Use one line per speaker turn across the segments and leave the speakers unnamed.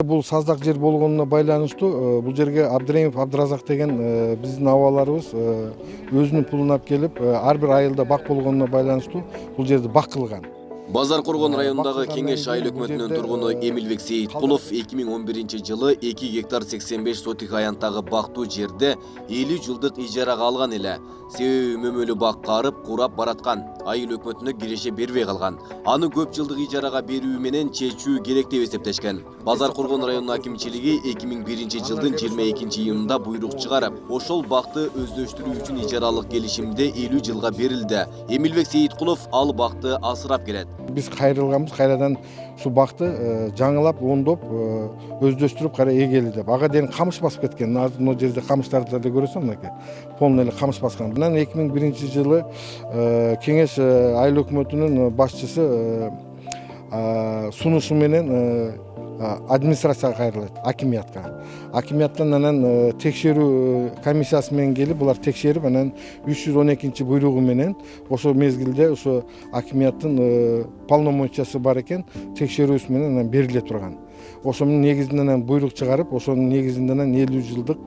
Бул саздак жер болгонуна байланыштуу бул жерге Абдыремов Абдыразак деген биздин абаларыбыз өзүнүн пулун алып келип ар бир айылда бак болгонуна байланыштуу бул жерди бак кылган.
Базаркоргон районундагы Кеңеш айыл өкмөтүнүн тургуну Эмилбек Сейиткулов 2011-жылы 2 гектар 85 сотик аянттагы бактуу жерде 50 жылдык ижарага алган эле. Себеби мөмөлүү бак карып, курап бараткан. Айыл өкмөтүнө киреше бербей калган. Аны көп жылдык ижарага берүү менен чечүү керек деп эсептешкен. Базаркоргон районунун акимчилиги 2001-жылдын 22-июнунда буйрук чыгарып, ошол бакты өздөштүрүү үчүн ижаралык келишимде 50 жылга берилди. Эмилбек Сейиткулов ал бакты асырап келет.
Биз кайрылганбыз, кайрадан ушул бакты жаңылап, оңдоп, өздөштүрүп кайра эгели деп. Ага дейин камыш басып кеткен. Азыр могу жерде камыштарды да көрөсүң, мынакей. Полный эле камыш баскан. Анан 2001-жылы Кеңеш айыл өкмөтүнүн башчысы сунушу менен администрацияга кайрылат, акимияттан анан текшерүү комиссиясы менен келип, булар текшерип, анан 312 буйругу менен ошол мезгилде ошо акимияттын полномочиясы бар экен, текшерүүсү менен анан бериле турган. Ошонун негизинде анан буйрук чыгарып, ошонун негизинде анан 50 жылдык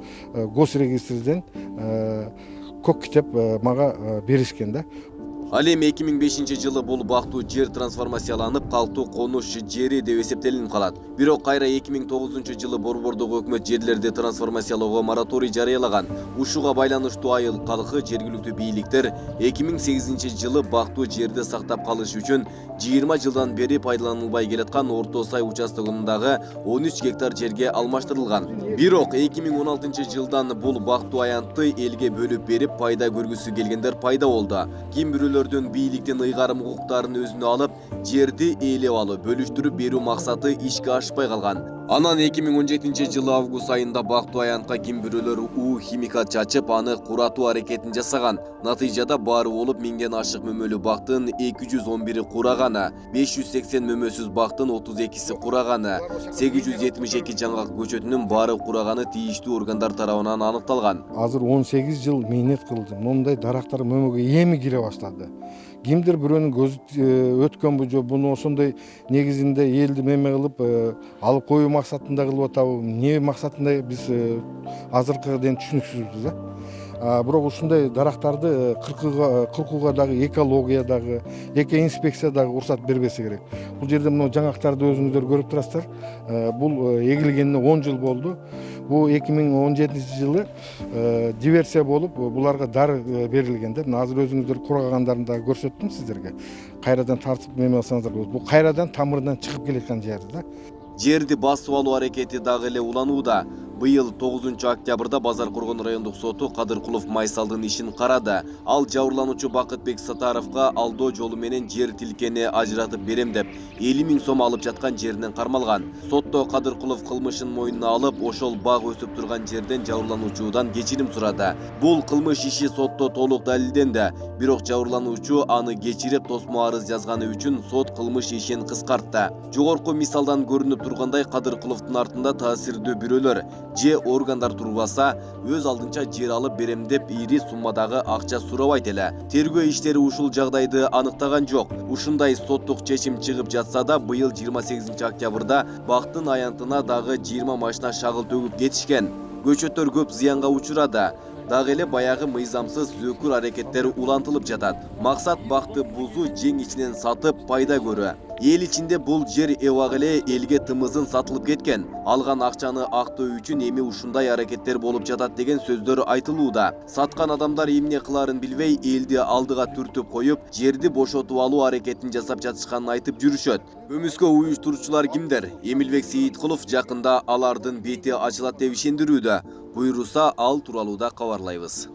госрегистрден көк китеп мага беришкен да.
Ал эми 2005-жылы бул бактуу жер трансформацияланып, калктуу конуш жери деп эсептелинип калат. Бирок кайра 2009-жылы борбордук өкмөт жерлерди трансформациялоого мораторий жарыялаган. Ушуга байланыштуу айыл калкы, жергиликтүү бийликтер 2008-жылы бактуу жерди сактап калыш үчүн 20 жылдан бери пайдаланылбай келаткан Орто Сай участогундагы 13 гектар жерге алмаштырылган. Бирок 2016-жылдан бул бактуу аянтты элге бөлүп берип, пайда көргүсү келгендер пайда болду. Ким бирөөлөрдүн бийликтен ыйгарым укуктарын өзүнө алып, жерди ээлеп алып, бөлүштүрүп берүү максаты ишке ашпай калган. Анан 2017-жылы август айында бактуу аянтка ким бирөөлөр химикат чачып, аны куратуу аракетин жасаган. Натыйжада баары болуп 1000ден ашык мөмөлүү бактын 211 кураганы, 580 мөмөсүз бактын 32 кураганы, 872 жаңгак көчөтүнүн баары кураганы тийиштүү органдар тарабынан аныкталган.
Азыр 18 жыл мээнет кылды. Мондай дарактар мөмөгө эми кире баштады. Кимдир бирөөнүн көзү өткөнбү же буну ошондой негизинде элди меме кылып алып коюу максатында кылып атабы, эмне максатында биз азыркыга дейин түшүнүксүзбүз да. Бирок ушундай дарактарды кыркууга дагы экология дагы, инспекция дагы уруксат бербесе керек. Бул жерде мына жаңгактарды өзүңүздөр көрүп турасыздар. Бул эгилгенине 10 жыл болду. Бул 2017-жылы диверсия болуп, буларга дары берилген да. Азыр өзүңүздөр курагандарын дагы көрсөттүм сиздерге. Кайрадан тартып меме алсаңыздар болот. Бул кайрадан тамырынан чыгып келаткан жер да.
Жерди басып алуу аракети дагы эле уланууда. Быйыл 9-октябрда Базаркоргон райондук соту Кадыркулов Майсалдын ишин карады. Ал жабырлануучу Бакытбек Сатаровго алдоо жолу менен жер тилкени ажыратып берем деп 50 000 сом алып жаткан жеринен кармалган. Сотто Кадыркулов кылмышын мойнуна алып, ошол баг өсүп турган жерден жабырлануучудан кечирим сурады. Бул кылмыш иши сотто толук далилденди. Бирок жабырлануучу аны кечирип тосмо арыз жазганы үчүн сот кылмыш ишин кыскартты. Жогорку мисалдан көрүнүп тургандай, Кадыркуловдун артында таасирдүү бирөөлөр же органдар турбаса, өз алдынча жер алып берем деп ири суммадагы акча сурабайт эле. Тергөө иштери ушул жагдайды аныктаган жок. Ушундай соттук чечим чыгып жатса да, быйыл 28 октябрда бактын аянтына дагы 20 машина шагыл төгүп кетишкен. Көчөттөр көп зыянга учурады. Дагы эле баягы мыйзамсыз зөөкүр аракеттер улантылып жатат. Максат бакты бузуу, жең ичинен сатып пайда көрүү. Эл ичинде бул жер эбак эле элге тымызын сатылып кеткен. Алган акчаны актоо үчүн эми ушундай аракеттер болуп жатат деген сөздөр айтылууда. Саткан адамдар эмне кыларын билбей, элди алдыга түртүп коюп, жерди бошотуп алуу аракетин жасап жатышканын айтып жүрүшөт. Көмүскө уюштуруучулар кимдер? Эмилбек Сейиткулов жакында алардын бети ачылат деп ишендирүүдө. Буйруса, ал тууралуу да кабарлайбыз.